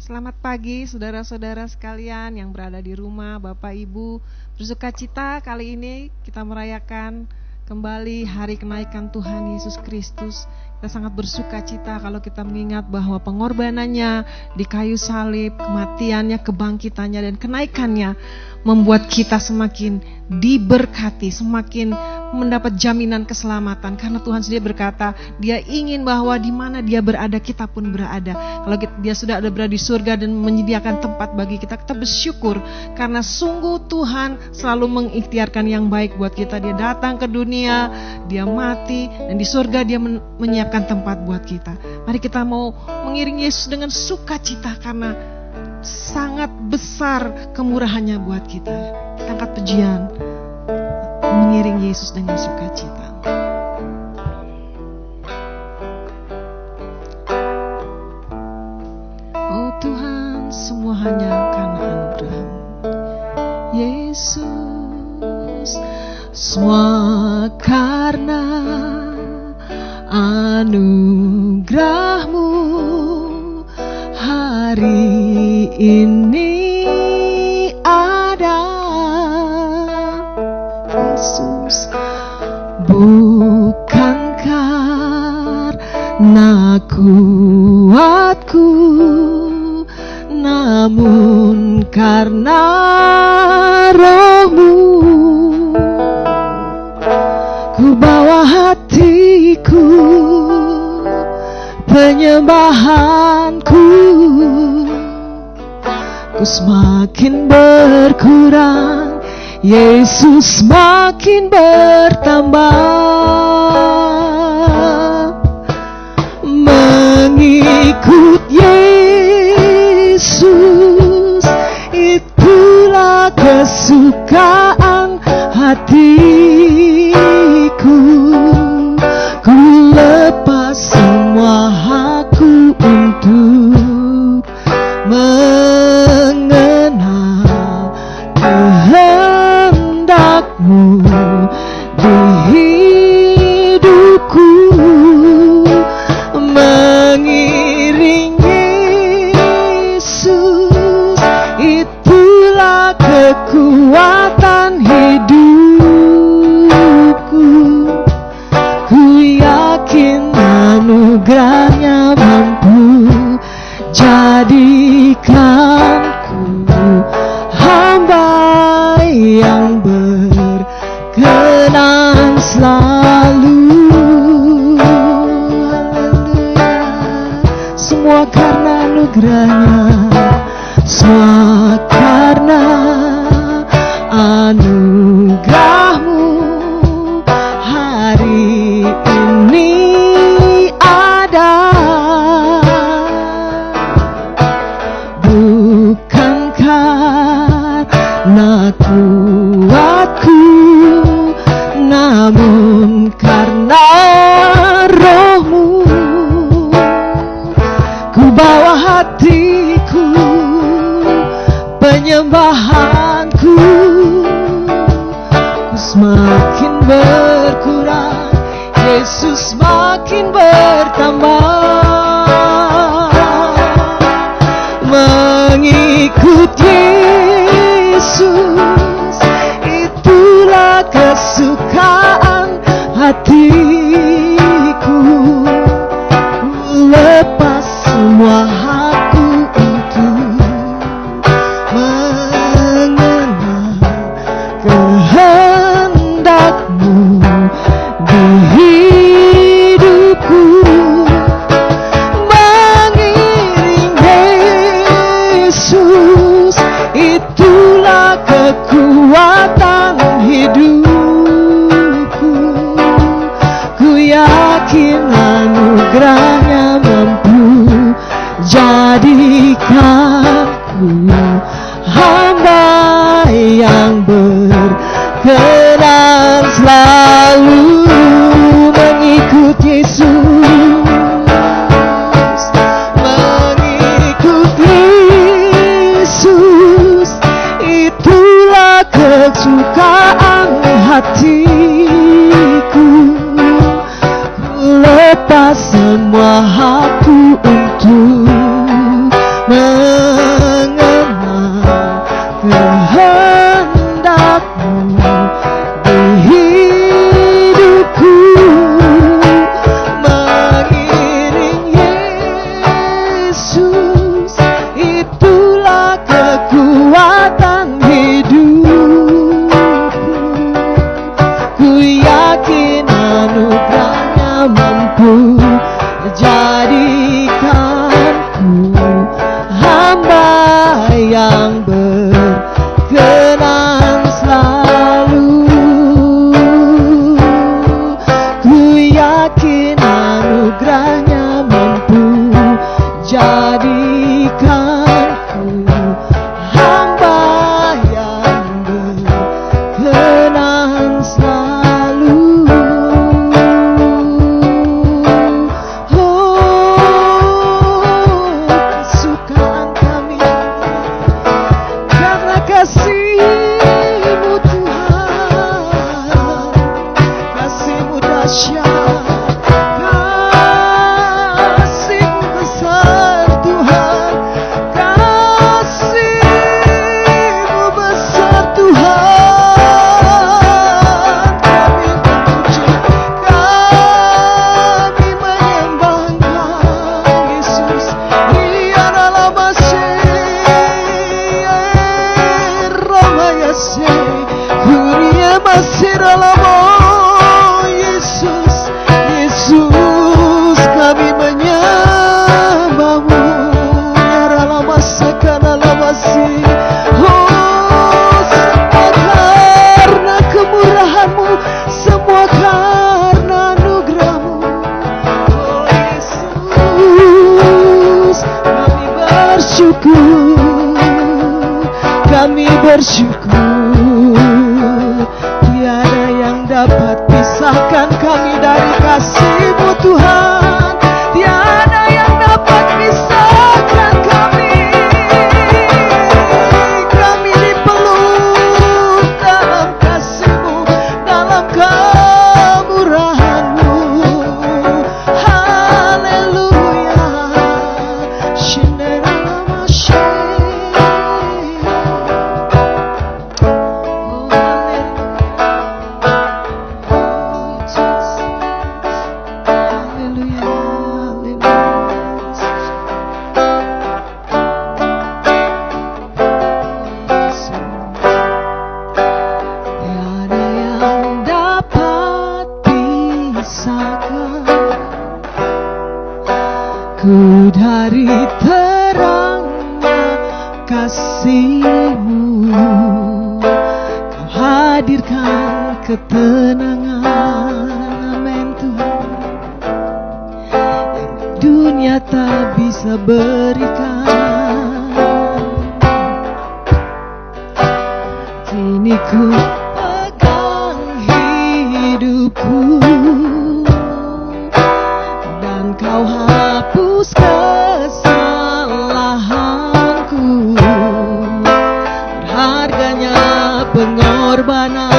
Selamat pagi saudara-saudara sekalian yang berada di rumah, Bapak Ibu. Bersukacita kali ini kita merayakan kembali hari kenaikan Tuhan Yesus Kristus. Kita sangat bersukacita kalau kita mengingat bahwa pengorbanannya di kayu salib, kematiannya, kebangkitannya, dan kenaikannya membuat kita semakin diberkati, semakin mendapat jaminan keselamatan. Karena Tuhan sendiri berkata, Dia ingin bahwa di mana Dia berada, kita pun berada. Kalau Dia sudah ada berada di surga dan menyediakan tempat bagi kita, kita bersyukur karena sungguh Tuhan selalu mengikhtiarkan yang baik buat kita. Dia datang ke dunia, Dia mati, dan di surga Dia menyiapkan tempat buat kita. Mari kita mau mengiring Yesus dengan sukacita karena sangat besar kemurahannya buat kita. Kita angkat pujian, mengiring Yesus dengan sukacita. Oh Tuhan, semua hanya karena anugerah-Mu, Yesus. Semua karena anugerah-Mu hari ini ada, Yesus. Bukan karena kuatku, namun karena Roh-Mu. Ku bawa hatiku, penyembahanku, ku semakin berkurang, Yesus semakin bertambah. Mengikut Yesus, itulah kesukaan hatiku. Ku lepas semua hakku untuk mengenal kehendak-Mu di hidupku. Mengiring Yesus, itulah kekuatan hidupku. Ku yakin anugerah-Nya mampu jadikanku hamba yang berkenan selalu. Semua karena anugerah-Nya, semua karena anugerah-Mu hari ini ada. Bukan karena kuatku, namun karena Roh-Mu. Ku bawa hatiku, penyembahanku, ku semakin berkurang, Yesus semakin bertambah. Mengikut Yesus, itulah kesukaan hatiku. Lepas semua hakku untuk mengenal kehendak-Mu di hidupku. Mengiring Yesus, itulah kekuatan hidupku. Ku yakin anugerah-Nya mampu jadikanku hamba yang berkenan selalu. Mengikut Yesus, mengikut Yesus, itulah kesukaan hatiku. Ku lepas semua hakku untuk yakin anugerahnya mampu jadikanku hamba yang berkenan selalu. Kesukaan kami karena kasih-Mu Tuhan, kasih-Mu dahsyat, kasih-Mu besar Tuhan, kasih-Mu besar Tuhan. Kami memuji, kami menyembahkan Yesus. Dia adalah Masih Ramayase, Kuria Masih dalam Yesus. Yesus, kami menyembah-Mu. Ya dalam masa dalam masih. Oh, semua karena kemurahan-Mu, semua karena anugerah-Mu. Oh Yesus, kami bersyukur, kami bersyukur. Tiada yang dapat pisahkan kami dari kasih-Mu Tuhan. Tiada yang dapat pisahkan kami. Kami dipeluk dalam kasih-Mu, dalam kemurahan-Mu. Haleluya. Shinderalamashe. Oh haleluya. Tiada yang dapat pisahkan ku dari terangnya kasih-Mu. Kau hadirkan ketenangan, amin Tuhan, yang dunia tak bisa berikan. Kini ku pegang hidupku dan Kau hapus kesalahanku. Berharganya pengorbanan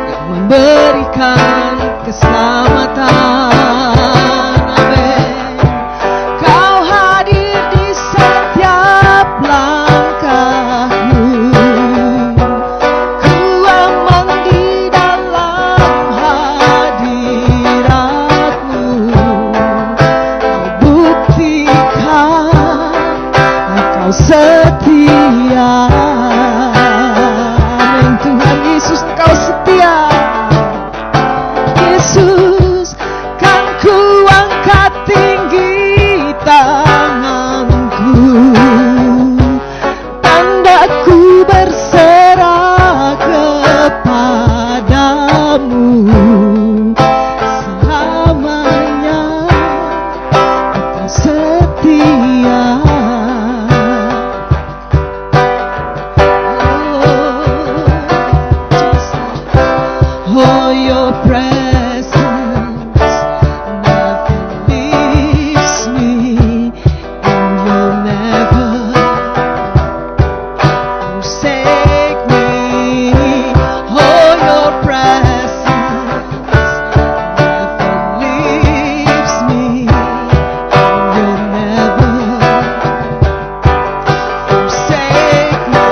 yang memberikan keselamatan. Amin. Kau hadir di setiap langkahku. Ku aman di dalam hadirat-Mu. Kau buktikan Kau setia. Amin Tuhan Yesus, Kau setia. Yesus, kan ku angkat tinggi tanganku, tandaku berserah kepadamu. Selamanya Kau setia. Oh, Your presence never leaves me, and You'll never forsake me. Oh, Your presence never leaves me, and You'll never forsake me.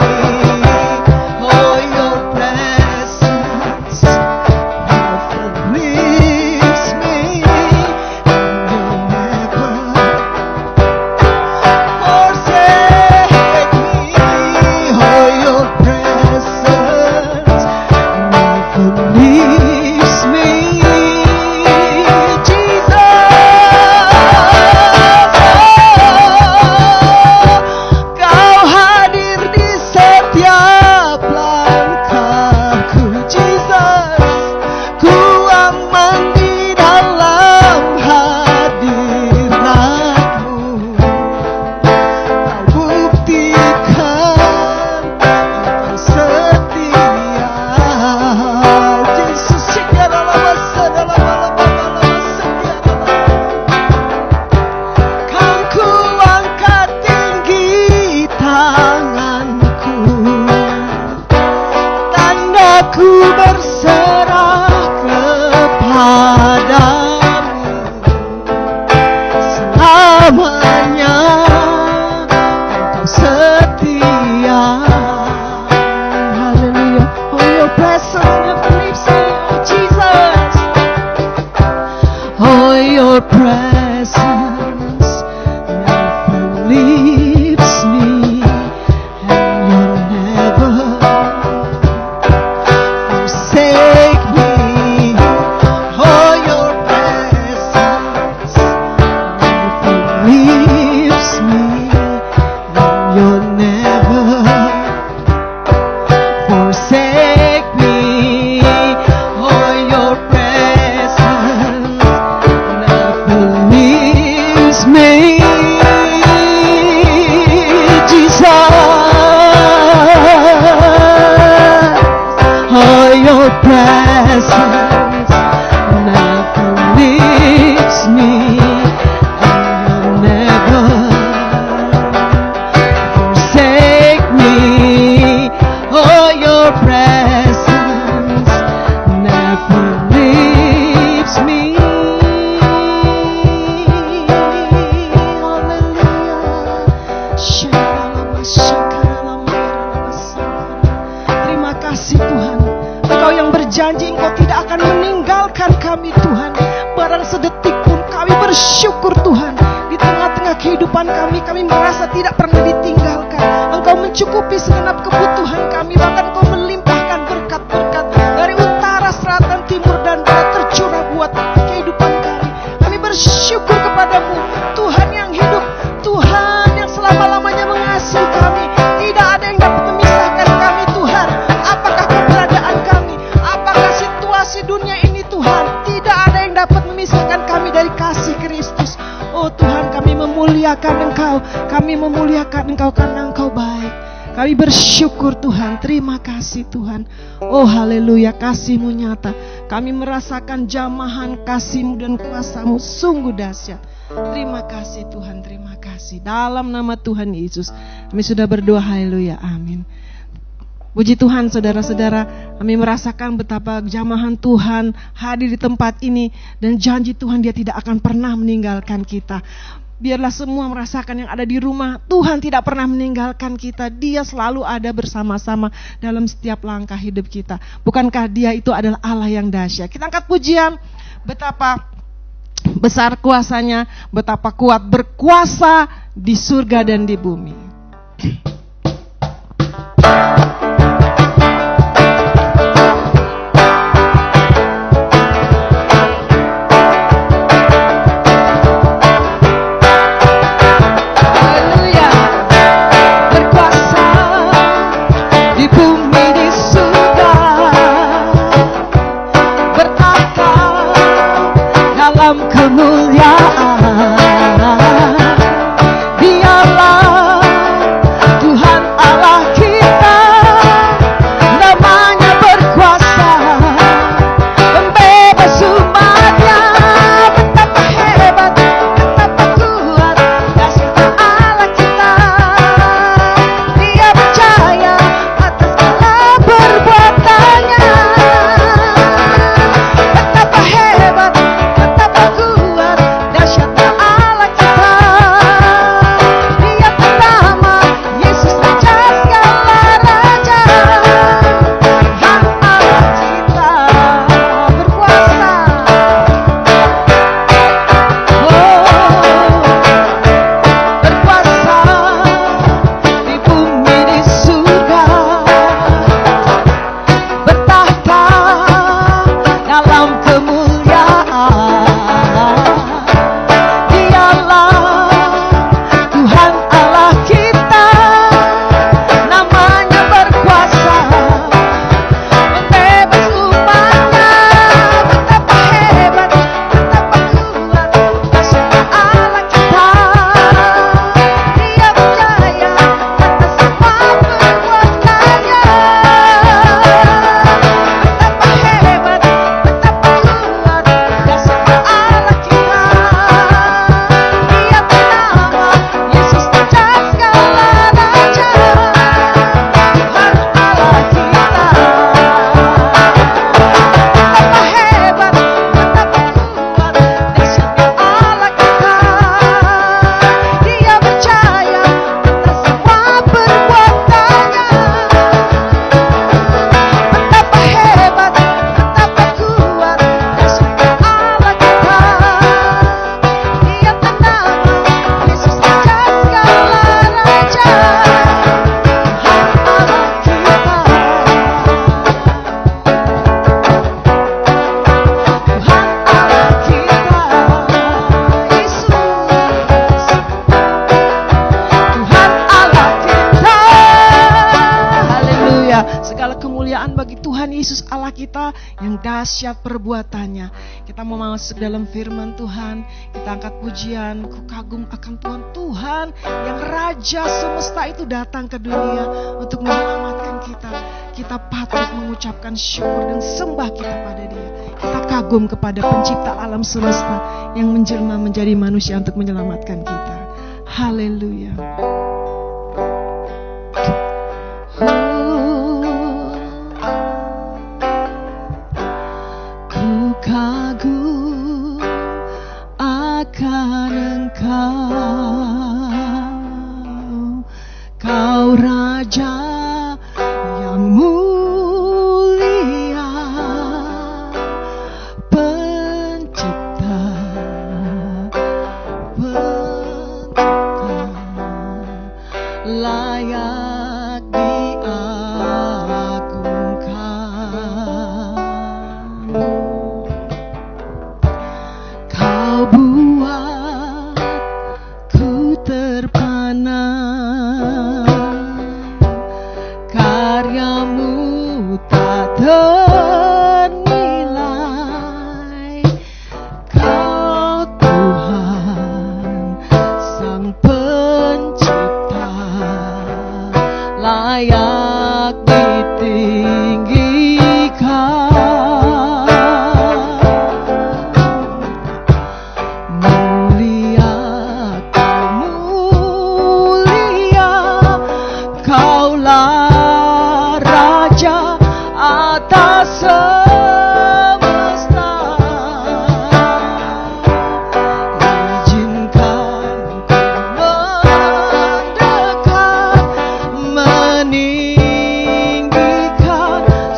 Oh, Your presence never presence never leaves me, and you'll never forsake me. Oh, your presence never leaves me. Terima kasih Tuhan, Engkau yang berjanji Engkau tidak akan meninggalkan kami Tuhan. Barang sedetik pun kami bersyukur Tuhan. Di tengah-tengah kehidupan kami merasa tidak pernah ditinggalkan. Engkau mencukupi segenap kebutuhan kami, bahkan Engkau melimpahkan berkat-berkat dari utara, selatan, timur, dan barat tercurah buat kehidupan kami. Kami bersyukur kepadamu, Tuhan yang hidup, Tuhan yang selama-lamanya mengasihi kami. Tidak ada yang dapat memisahkan kami Tuhan. Apakah keberadaan kami, apakah situasi dunia ini Tuhan, tidak ada yang dapat memisahkan kami dari kasih Kristus. Oh Tuhan, kami memuliakan Engkau, kami memuliakan Engkau karena Engkau baik. Kami bersyukur Tuhan, terima kasih Tuhan. Oh haleluya, kasih-Mu nyata. Kami merasakan jamahan kasih-Mu dan kuasa-Mu sungguh dahsyat. Terima kasih Tuhan, terima kasih. Dalam nama Tuhan Yesus kami sudah berdoa, haleluya, amin. Puji Tuhan saudara-saudara, kami merasakan betapa jamahan Tuhan hadir di tempat ini. Dan janji Tuhan, Dia tidak akan pernah meninggalkan kita. Biarlah semua merasakan yang ada di rumah, Tuhan tidak pernah meninggalkan kita. Dia selalu ada bersama-sama dalam setiap langkah hidup kita. Bukankah Dia itu adalah Allah yang dahsyat? Kita angkat pujian, betapa besar kuasanya, betapa kuat, berkuasa di surga dan di bumi. Yang dahsyat perbuatannya. Kita mau masuk dalam firman Tuhan. Kita angkat pujian. Ku kagum akan Tuhan. Tuhan yang Raja semesta itu datang ke dunia untuk menyelamatkan kita. kita patut mengucapkan syukur dan sembah kita pada Dia. Kita kagum kepada pencipta alam semesta yang menjelma menjadi manusia untuk menyelamatkan kita. Haleluya. Ku kagum akan Engkau, Kau Raja yang mulia, pencipta, layak diagungkan. Kau buat ku terpana, karyamu tak ternilai. Kau Tuhan Sang Pencipta, layak ditinggikan. Mulia, Kau mulia, Kaulah Raja atas semesta. Izinkan ku mendekat, meninggikan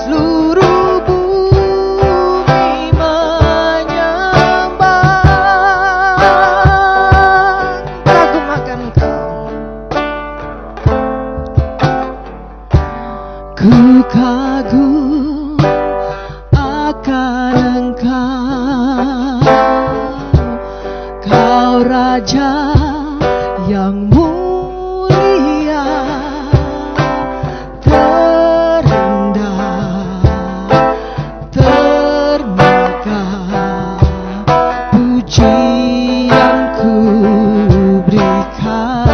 seluruh bumi menyembah. Kagum akan Engkau. Ku kagum akan Engkau, Kau Raja yang mulia, terendah, termegah, pujian ku berikan.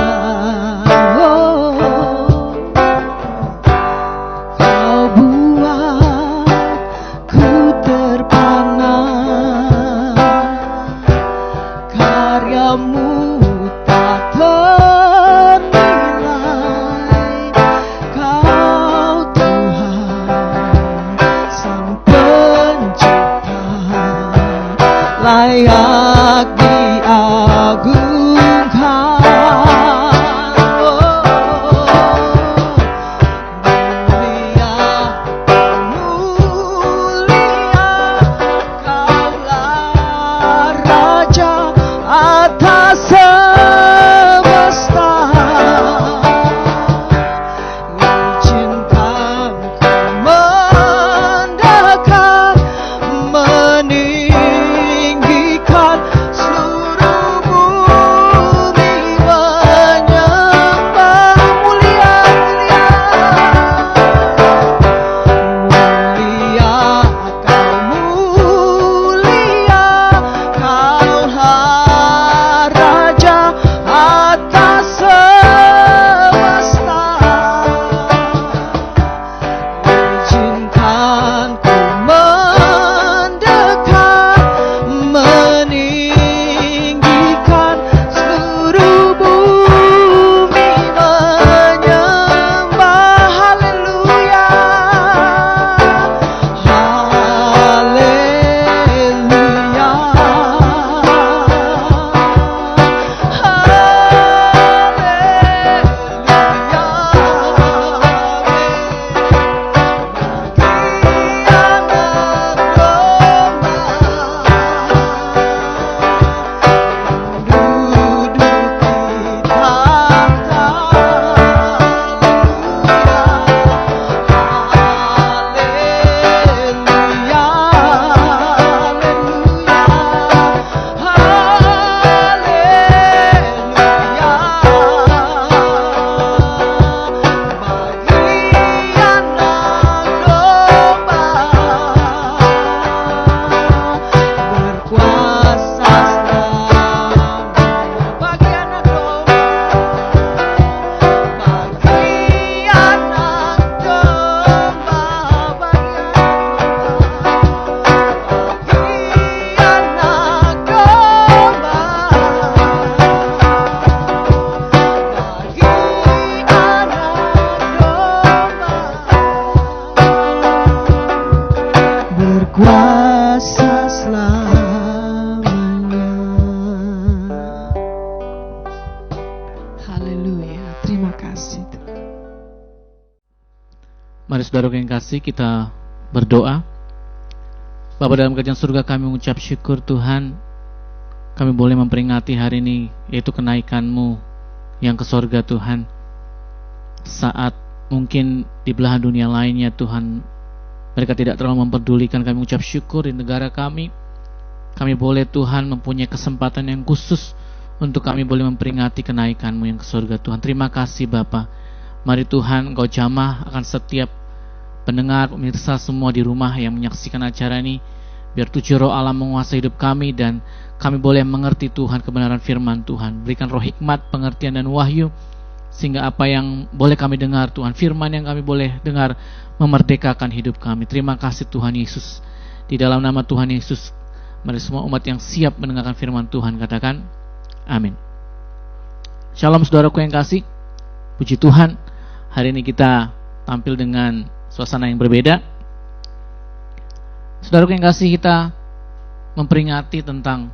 Kau buat ku terpana, karyamu tak ternilai. Kau Tuhan Sang Pencipta, layak diagungkan. Kaulah Raja atas semesta. Izinkan ku mendekat, meninggikan seluruh bumi menyembah. Mulia, mulia, mulia, Kau mulia, Kaulah Raja kuasa selamanya. Haleluya. Terima kasih. Mari saudara yang kasih, kita berdoa. Bapa dalam kerajaan surga, kami mengucap syukur Tuhan, kami boleh memperingati hari ini, yaitu kenaikan-Mu yang ke surga Tuhan. Saat mungkin di belahan dunia lainnya Tuhan, mereka tidak terlalu memperdulikan, kami mengucap syukur di negara kami boleh Tuhan mempunyai kesempatan yang khusus untuk kami boleh memperingati kenaikan-Mu yang ke surga Tuhan. Terima kasih Bapa. Mari Tuhan Engkau jamah akan setiap pendengar, pemirsa semua di rumah yang menyaksikan acara ini. Biar tujuh roh Allah menguasai hidup kami dan kami boleh mengerti Tuhan kebenaran firman Tuhan. Berikan roh hikmat, pengertian dan wahyu, sehingga apa yang boleh kami dengar Tuhan, firman yang kami boleh dengar, memerdekakan hidup kami. Terima kasih Tuhan Yesus. Di dalam nama Tuhan Yesus, mari semua umat yang siap mendengarkan firman Tuhan katakan amin. Shalom saudaraku yang kasih, puji Tuhan. Hari ini kita tampil dengan suasana yang berbeda. Saudaraku yang kasih, kita memperingati tentang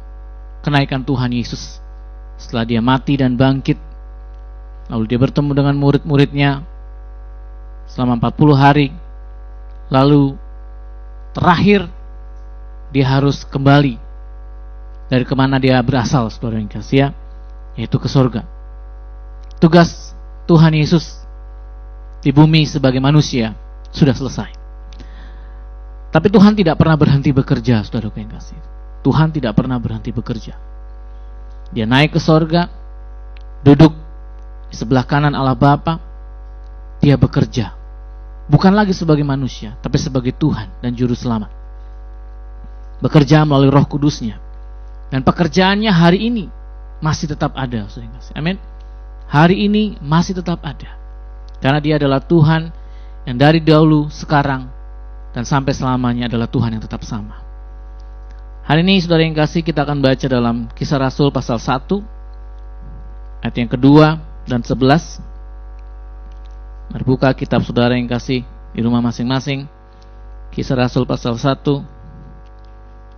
kenaikan Tuhan Yesus setelah Dia mati dan bangkit. Lalu Dia bertemu dengan murid-muridnya selama 40 hari. Lalu terakhir Dia harus kembali dari kemana Dia berasal, saudara yang kasih, yaitu ke surga. Tugas Tuhan Yesus di bumi sebagai manusia sudah selesai. Tapi Tuhan tidak pernah berhenti bekerja, saudara yang kasih. Tuhan tidak pernah berhenti bekerja. Dia naik ke surga, duduk di sebelah kanan Allah Bapa. Dia bekerja, bukan lagi sebagai manusia, tapi sebagai Tuhan dan Juru Selamat. Bekerja melalui Roh Kudus-Nya. Dan pekerjaannya hari ini masih tetap ada, saudara yang kasih. Amin. Hari ini masih tetap ada. Karena Dia adalah Tuhan yang dari dahulu, sekarang, dan sampai selamanya adalah Tuhan yang tetap sama. Hari ini saudara yang kasih, kita akan baca dalam Kisah Rasul pasal 1 ayat yang kedua dan 11. Mari buka kitab saudara yang kasih di rumah masing-masing. Kisah Rasul pasal 1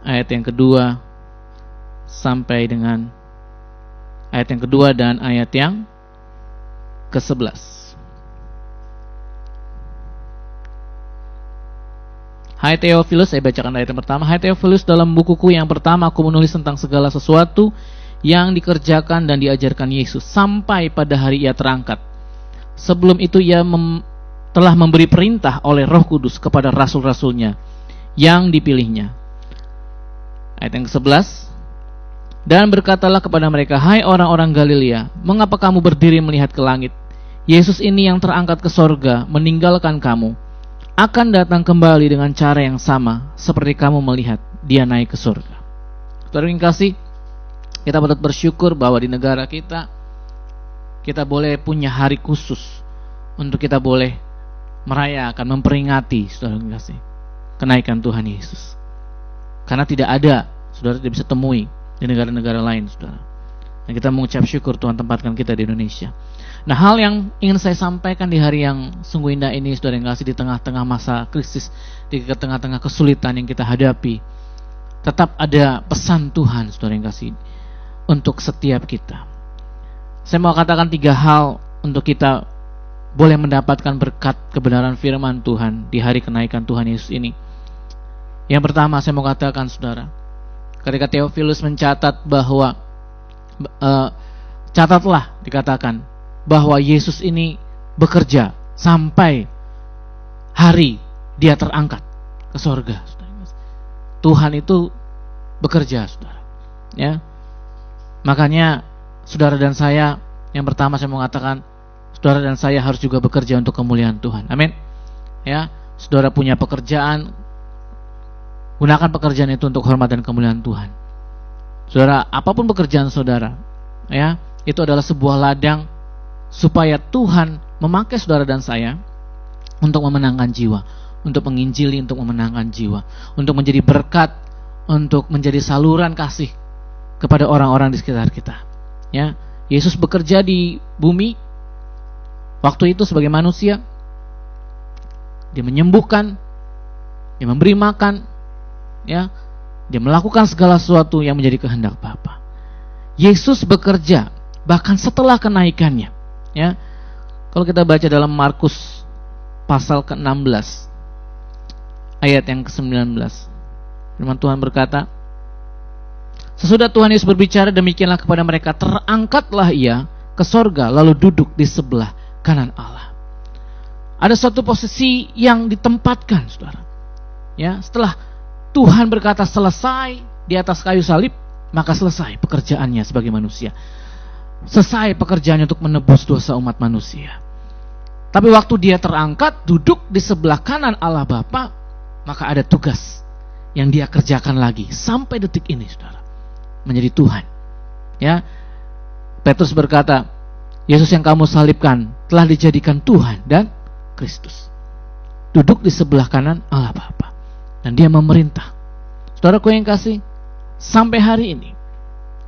ayat yang kedua sampai dengan ayat yang kedua dan ayat yang ke-11. Hai Theophilus, saya bacakan ayat yang pertama. Hai Theophilus, dalam bukuku yang pertama aku menulis tentang segala sesuatu yang dikerjakan dan diajarkan Yesus sampai pada hari Ia terangkat. Sebelum itu Ia telah memberi perintah oleh Roh Kudus kepada rasul-rasulnya yang dipilihnya. Ayat yang ke-11. Dan berkatalah kepada mereka, hai orang-orang Galilea, mengapa kamu berdiri melihat ke langit? Yesus ini yang terangkat ke sorga meninggalkan kamu, akan datang kembali dengan cara yang sama seperti kamu melihat Dia naik ke surga. Saudara yang kasih, kita patut bersyukur bahwa di negara kita boleh punya hari khusus untuk kita boleh merayakan, memperingati, saudara yang kasih, kenaikan Tuhan Yesus. Karena tidak ada, saudara tidak bisa temui di negara-negara lain, saudara. Dan kita mengucap syukur Tuhan tempatkan kita di Indonesia. Nah, hal yang ingin saya sampaikan di hari yang sungguh indah ini, saudara yang kasih, di tengah-tengah masa krisis, di tengah-tengah kesulitan yang kita hadapi, tetap ada pesan Tuhan, saudara yang kasih, untuk setiap kita. Saya mau katakan 3 hal untuk kita boleh mendapatkan berkat kebenaran firman Tuhan di hari kenaikan Tuhan Yesus ini. Yang pertama, saya mau katakan, saudara, ketika Theophilus mencatat bahwa catatlah, dikatakan bahwa Yesus ini bekerja sampai hari Dia terangkat ke sorga. Tuhan itu bekerja, saudara. Ya, makanya saudara dan saya, yang pertama saya mau katakan, saudara dan saya harus juga bekerja untuk kemuliaan Tuhan. Amin. Ya, saudara punya pekerjaan, gunakan pekerjaan itu untuk hormat dan kemuliaan Tuhan. Saudara, apapun pekerjaan saudara, ya, itu adalah sebuah ladang supaya Tuhan memakai saudara dan saya untuk memenangkan jiwa, untuk menginjili, untuk memenangkan jiwa, untuk menjadi berkat, untuk menjadi saluran kasih kepada orang-orang di sekitar kita. Ya, Yesus bekerja di bumi waktu itu sebagai manusia. Dia menyembuhkan, Dia memberi makan, Ya, dia melakukan segala sesuatu yang menjadi kehendak Bapa. Yesus bekerja bahkan setelah kenaikannya. Ya, kalau kita baca dalam Markus pasal ke-16 ayat yang ke-19, firman Tuhan berkata, sesudah Tuhan Yesus berbicara demikianlah kepada mereka, terangkatlah ia ke sorga lalu duduk di sebelah kanan Allah. Ada suatu posisi yang ditempatkan, saudara. Ya, setelah Tuhan berkata selesai di atas kayu salib, maka selesai pekerjaannya sebagai manusia. Selesai pekerjaannya untuk menebus dosa umat manusia. Tapi waktu dia terangkat duduk di sebelah kanan Allah Bapa, maka ada tugas yang dia kerjakan lagi sampai detik ini, saudara. Menjadi Tuhan. Ya. Petrus berkata, Yesus yang kamu salibkan telah dijadikan Tuhan dan Kristus. Duduk di sebelah kanan Allah Bapa. Dan dia memerintah. Saudaraku yang kasih, sampai hari ini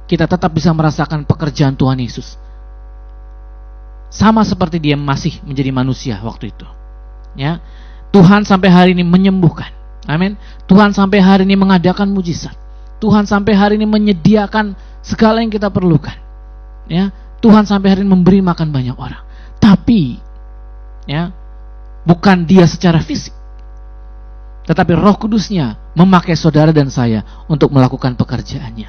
kita tetap bisa merasakan pekerjaan Tuhan Yesus. Sama seperti dia masih menjadi manusia waktu itu. Ya. Tuhan sampai hari ini menyembuhkan. Amin. Tuhan sampai hari ini mengadakan mujizat. Tuhan sampai hari ini menyediakan segala yang kita perlukan. Ya. Tuhan sampai hari ini memberi makan banyak orang. Tapi ya, bukan dia secara fisik. Tetapi Roh Kudusnya memakai saudara dan saya untuk melakukan pekerjaannya.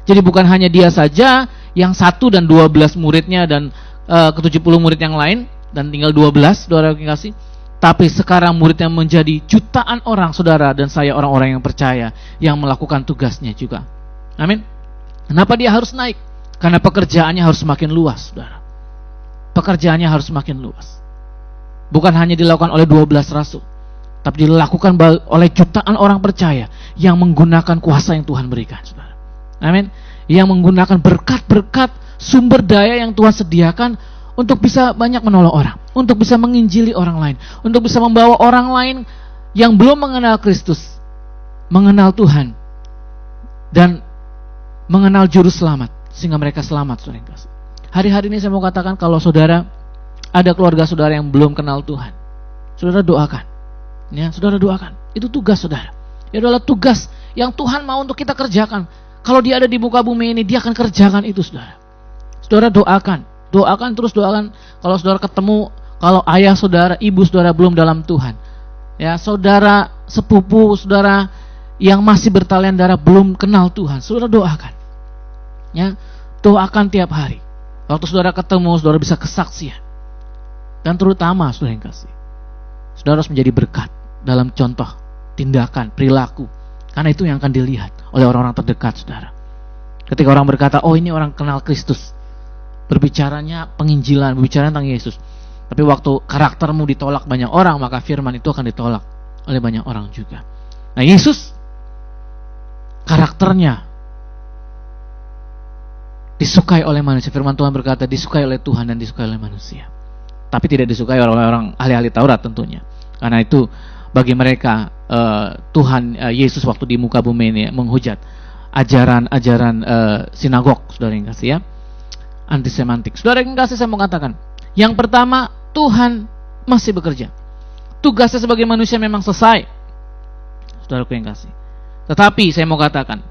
Jadi bukan hanya dia saja yang 1 dan 12 muridnya dan ke-70 murid yang lain, dan tinggal 12, saudara yang kasih. Tapi sekarang muridnya menjadi jutaan orang, saudara dan saya, orang-orang yang percaya, yang melakukan tugasnya juga. Amin. Kenapa dia harus naik? Karena pekerjaannya harus semakin luas, saudara. Pekerjaannya harus semakin luas. Bukan hanya dilakukan oleh 12 rasul, tapi dilakukan oleh jutaan orang percaya yang menggunakan kuasa yang Tuhan berikan, saudara. Amin. Yang menggunakan berkat-berkat, sumber daya yang Tuhan sediakan untuk bisa banyak menolong orang, untuk bisa menginjili orang lain, untuk bisa membawa orang lain yang belum mengenal Kristus mengenal Tuhan dan mengenal juru selamat sehingga mereka selamat, saudara yang kasih. Hari-hari ini saya mau katakan, kalau saudara ada keluarga saudara yang belum kenal Tuhan, saudara doakan. Ya, saudara doakan. Itu tugas saudara. Itu adalah tugas yang Tuhan mau untuk kita kerjakan. Kalau dia ada di muka bumi ini, dia akan kerjakan itu, saudara. Saudara doakan. Doakan, terus doakan. Kalau saudara ketemu, kalau ayah saudara, ibu saudara belum dalam Tuhan, ya, saudara sepupu saudara yang masih bertalian darah belum kenal Tuhan, saudara doakan. Ya, doakan tiap hari. Waktu saudara ketemu, saudara bisa kesaksian. Dan terutama, saudara yang kasih, saudara harus menjadi berkat dalam contoh, tindakan, perilaku. Karena itu yang akan dilihat oleh orang-orang terdekat, saudara. Ketika orang berkata, oh ini orang kenal Kristus, berbicaranya penginjilan, berbicara tentang Yesus. Tapi waktu karaktermu ditolak banyak orang, maka firman itu akan ditolak oleh banyak orang juga. Nah, Yesus karakternya disukai oleh manusia. Firman Tuhan berkata disukai oleh Tuhan dan disukai oleh manusia. Tapi tidak disukai oleh orang ahli-ahli Taurat tentunya. Karena itu bagi mereka Tuhan Yesus waktu di muka bumi ini menghujat ajaran-ajaran sinagog, saudara yang kasih ya. Antisemantik. Saudara yang kasih, saya mau katakan, yang pertama, Tuhan masih bekerja. Tugasnya sebagai manusia memang selesai, saudaraku yang kasih. Tetapi saya mau katakan,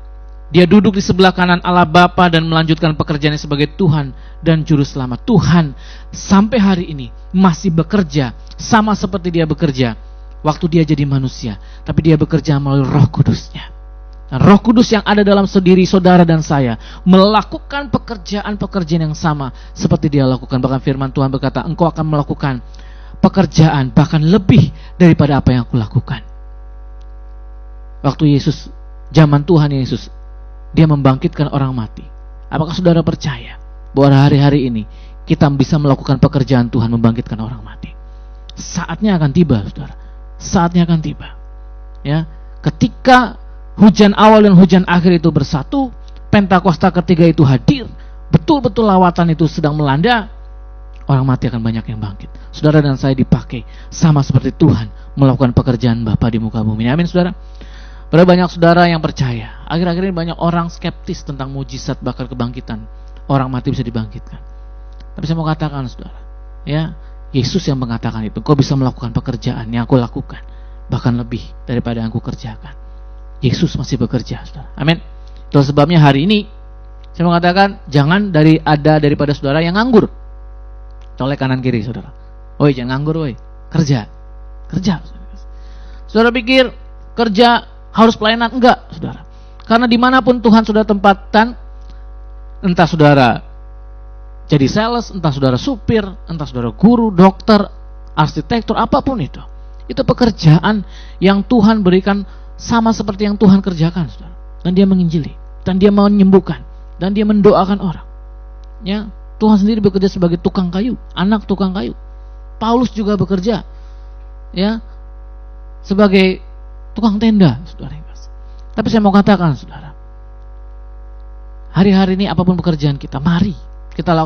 dia duduk di sebelah kanan Allah Bapa dan melanjutkan pekerjaannya sebagai Tuhan dan Juru Selamat. Tuhan sampai hari ini masih bekerja sama seperti dia bekerja waktu dia jadi manusia. Tapi dia bekerja melalui Roh Kudusnya. Dan Roh Kudus yang ada dalam diri saudara dan saya melakukan pekerjaan-pekerjaan yang sama seperti dia lakukan. Bahkan firman Tuhan berkata, engkau akan melakukan pekerjaan bahkan lebih daripada apa yang aku lakukan. Waktu Yesus, zaman Tuhan Yesus, dia membangkitkan orang mati. Apakah saudara percaya bahwa hari-hari ini kita bisa melakukan pekerjaan Tuhan membangkitkan orang mati? Saatnya akan tiba, saudara. Saatnya akan tiba. Ya, ketika hujan awal dan hujan akhir itu bersatu, Pentakosta ketiga itu hadir, betul-betul lawatan itu sedang melanda, orang mati akan banyak yang bangkit. Saudara dan saya dipakai sama seperti Tuhan melakukan pekerjaan Bapa di muka bumi. Amin, saudara. Pada banyak saudara yang percaya. Akhir-akhir ini banyak orang skeptis tentang mujizat bakal kebangkitan. Orang mati bisa dibangkitkan. Tapi saya mau katakan, saudara, ya, Yesus yang mengatakan itu. Kau bisa melakukan pekerjaan yang aku lakukan, bahkan lebih daripada yang aku kerjakan. Yesus masih bekerja, saudara. Amin. Itu sebabnya hari ini saya mengatakan jangan daripada saudara yang nganggur. Colek kanan kiri, saudara. Woi, jangan nganggur, woi. Kerja. Saudara pikir kerja harus pelayanan? Enggak, saudara. Karena dimanapun Tuhan sudah tempatkan, entah saudara jadi sales, entah saudara supir, entah saudara guru, dokter, arsitektur, apapun itu pekerjaan yang Tuhan berikan sama seperti yang Tuhan kerjakan, saudara. Dan dia menginjili, dan dia menyembuhkan, dan dia mendoakan orang. Ya, Tuhan sendiri bekerja sebagai tukang kayu, anak tukang kayu. Paulus juga bekerja, ya, sebagai tukang tenda, saudara. Tapi saya mau katakan, saudara, hari-hari ini apapun pekerjaan kita, mari kita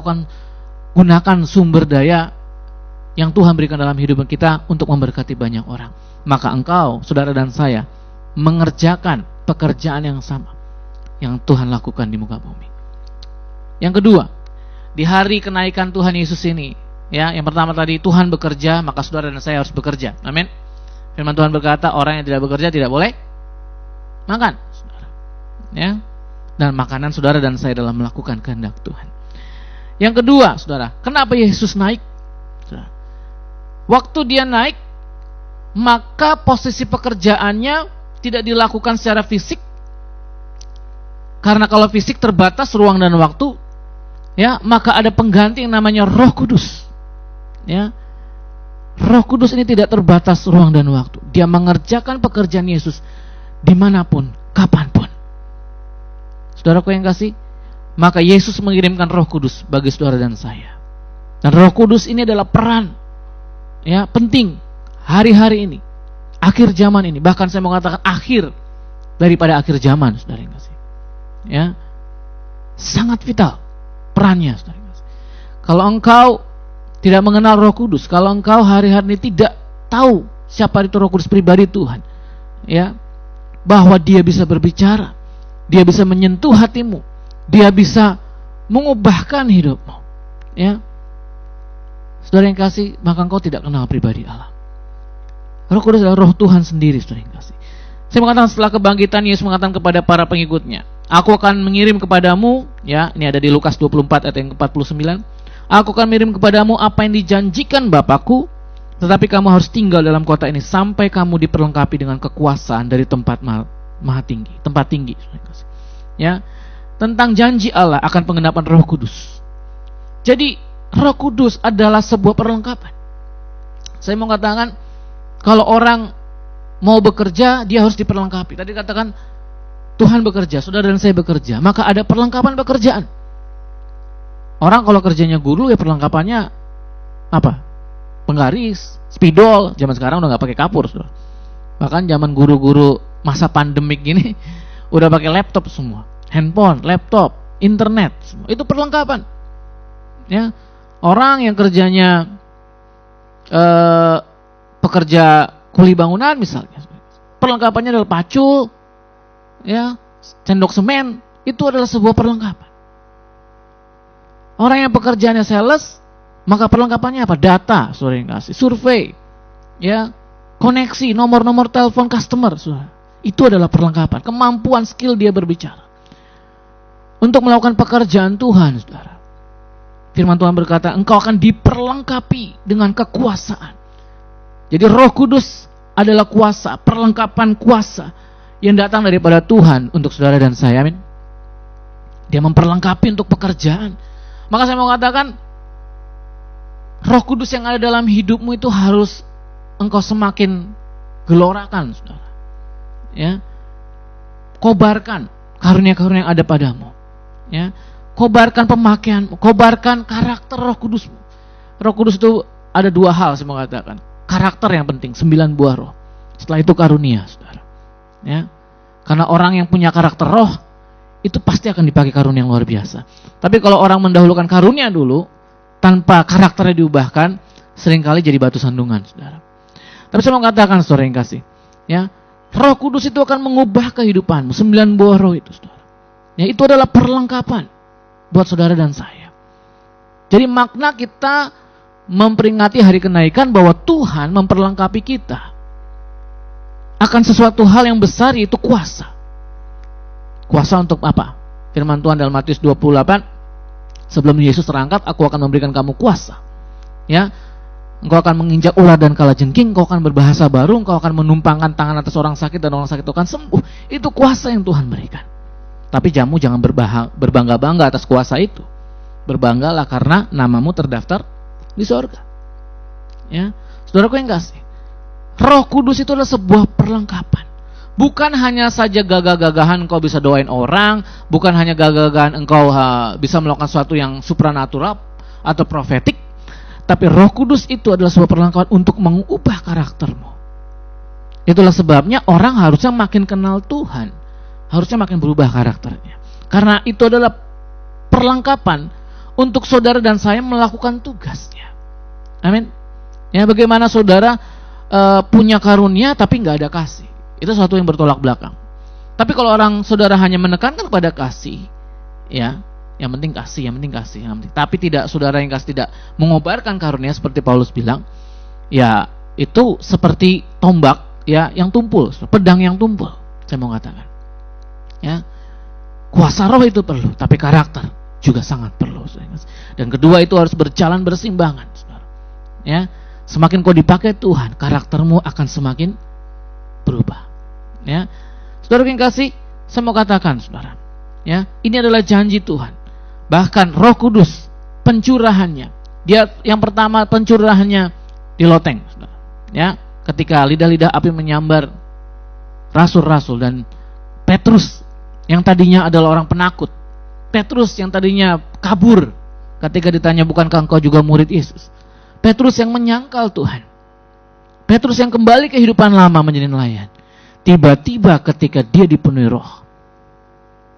gunakan sumber daya yang Tuhan berikan dalam hidup kita untuk memberkati banyak orang. Maka engkau, saudara dan saya, mengerjakan pekerjaan yang sama yang Tuhan lakukan di muka bumi. Yang kedua, di hari kenaikan Tuhan Yesus ini, ya, yang pertama tadi Tuhan bekerja, maka saudara dan saya harus bekerja. Amin. Firman Tuhan berkata, orang yang tidak bekerja tidak boleh makan, saudara. Ya. Dan makanan saudara dan saya dalam melakukan kehendak Tuhan. Yang kedua, saudara, kenapa Yesus naik? Saudara, waktu dia naik, maka posisi pekerjaannya tidak dilakukan secara fisik. Karena kalau fisik terbatas ruang dan waktu, ya, maka ada pengganti yang namanya Roh Kudus. Ya. Roh Kudus ini tidak terbatas ruang dan waktu. Dia mengerjakan pekerjaan Yesus dimanapun, kapanpun. Saudaraku yang kasih, maka Yesus mengirimkan Roh Kudus bagi saudara dan saya. Dan Roh Kudus ini adalah peran, ya, penting hari-hari ini, akhir zaman ini, bahkan saya mau katakan akhir daripada akhir zaman, saudara yang kasih. Ya, sangat vital perannya, saudara yang kasih. Kalau engkau tidak mengenal Roh Kudus, kalau engkau hari-hari ini tidak tahu siapa itu Roh Kudus pribadi Tuhan, ya, bahwa dia bisa berbicara, dia bisa menyentuh hatimu, dia bisa mengubahkan hidupmu, ya, saudara yang kasih, maka engkau tidak kenal pribadi Allah. Roh Kudus adalah Roh Tuhan sendiri, saudara yang kasih. Saya mengatakan setelah kebangkitan, Yesus mengatakan kepada para pengikutnya, aku akan mengirim kepadamu, ya, ini ada di Lukas 24 ayat yang ke-49, aku akan mengirim kepadamu apa yang dijanjikan Bapakku, tetapi kamu harus tinggal dalam kota ini sampai kamu diperlengkapi dengan kekuasaan dari tempat maha tinggi, tempat tinggi, saudara yang kasih. Ya, tentang janji Allah akan penggenapan Roh Kudus. Jadi Roh Kudus adalah sebuah perlengkapan. Saya mau katakan, kalau orang mau bekerja, dia harus diperlengkapi. Tadi katakan Tuhan bekerja, saudara dan saya bekerja, maka ada perlengkapan pekerjaan. Orang kalau kerjanya guru, ya perlengkapannya apa? Penggaris, spidol. Zaman sekarang udah nggak pakai kapur, saudara. Bahkan zaman guru-guru masa pandemik gini udah pakai laptop semua, handphone, laptop, internet, semua. Itu perlengkapan. Ya, orang yang kerjanya pekerja kuli bangunan misalnya, perlengkapannya adalah pacul, ya, sendok semen, itu adalah sebuah perlengkapan. Orang yang pekerjaannya sales, maka perlengkapannya apa? Data, saudara yang kasih, survei, ya, koneksi, nomor-nomor telepon customer, saudara. Itu adalah perlengkapan, kemampuan skill dia berbicara untuk melakukan pekerjaan Tuhan, saudara. Firman Tuhan berkata, engkau akan diperlengkapi dengan kekuasaan. Jadi Roh Kudus adalah kuasa, perlengkapan kuasa yang datang daripada Tuhan untuk saudara dan saya. Amin. Dia memperlengkapi untuk pekerjaan. Maka saya mau katakan, Roh Kudus yang ada dalam hidupmu itu harus engkau semakin gelorakan, saudara. Ya, kobarkan karunia-karunia yang ada padamu. Ya, kobarkan pemakaianmu, kobarkan karakter Roh Kudusmu. Roh Kudus itu ada dua hal saya mau katakan. Karakter yang penting, 9 buah roh. Setelah itu karunia, saudara. Ya, karena orang yang punya karakter roh itu pasti akan dipakai karunia yang luar biasa. Tapi kalau orang mendahulukan karunia dulu, tanpa karakternya diubahkan, seringkali jadi batu sandungan, saudara. Tapi saya mau katakan, saudara yang kasih, ya, Roh Kudus itu akan mengubah kehidupanmu. 9 buah roh itu, saudara. Ya, itu adalah perlengkapan buat saudara dan saya. Jadi makna kita memperingati hari kenaikan bahwa Tuhan memperlengkapi kita. akan sesuatu hal yang besar, yaitu kuasa. Kuasa untuk apa? Firman Tuhan dalam Matius 28, sebelum Yesus terangkat, aku akan memberikan kamu kuasa. Ya, engkau akan menginjak ular dan kalajengking, engkau akan berbahasa baru, engkau akan menumpangkan tangan atas orang sakit dan orang sakit itu akan sembuh. Itu kuasa yang Tuhan berikan. Tapi kamu jangan berbangga-bangga atas kuasa itu. Berbanggalah karena namamu terdaftar di sorga. Ya, saudaraku yang kasih, Roh Kudus itu adalah sebuah perlengkapan. Bukan hanya saja gagah-gagahan engkau bisa doain orang, bukan hanya gagah-gagahan engkau bisa melakukan sesuatu yang supranatural atau profetik, tapi Roh Kudus itu adalah sebuah perlengkapan untuk mengubah karaktermu. Itulah sebabnya orang harusnya makin kenal Tuhan, harusnya makin berubah karakternya. Karena itu adalah perlengkapan untuk saudara dan saya melakukan tugasnya. Amin. Ya, bagaimana saudara punya karunia tapi nggak ada kasih, itu sesuatu yang bertolak belakang. Tapi kalau orang saudara hanya menekankan pada kasih, ya, yang penting kasih, yang penting kasih, yang penting. Tapi tidak, saudara yang kasih tidak mengobarkan karunia seperti Paulus bilang, ya itu seperti tombak, ya, yang tumpul, pedang yang tumpul. Saya mau katakan, ya, kuasa roh itu perlu, tapi karakter juga sangat perlu. Dan kedua itu harus berjalan bersimbangan, saudara. Ya. Semakin kau dipakai Tuhan, karaktermu akan semakin berubah. Ya, saudara yang kasih, saya mau katakan, saudara, ya, ini adalah janji Tuhan. Bahkan Roh Kudus, pencurahannya, dia yang pertama pencurahannya di loteng, saudara. Ya, ketika lidah-lidah api menyambar rasul-rasul dan Petrus yang tadinya adalah orang penakut, Petrus yang tadinya kabur ketika ditanya, bukankah engkau juga murid Yesus? Petrus yang menyangkal Tuhan, Petrus yang kembali kehidupan lama menjadi nelayan. Tiba-tiba ketika dia dipenuhi roh,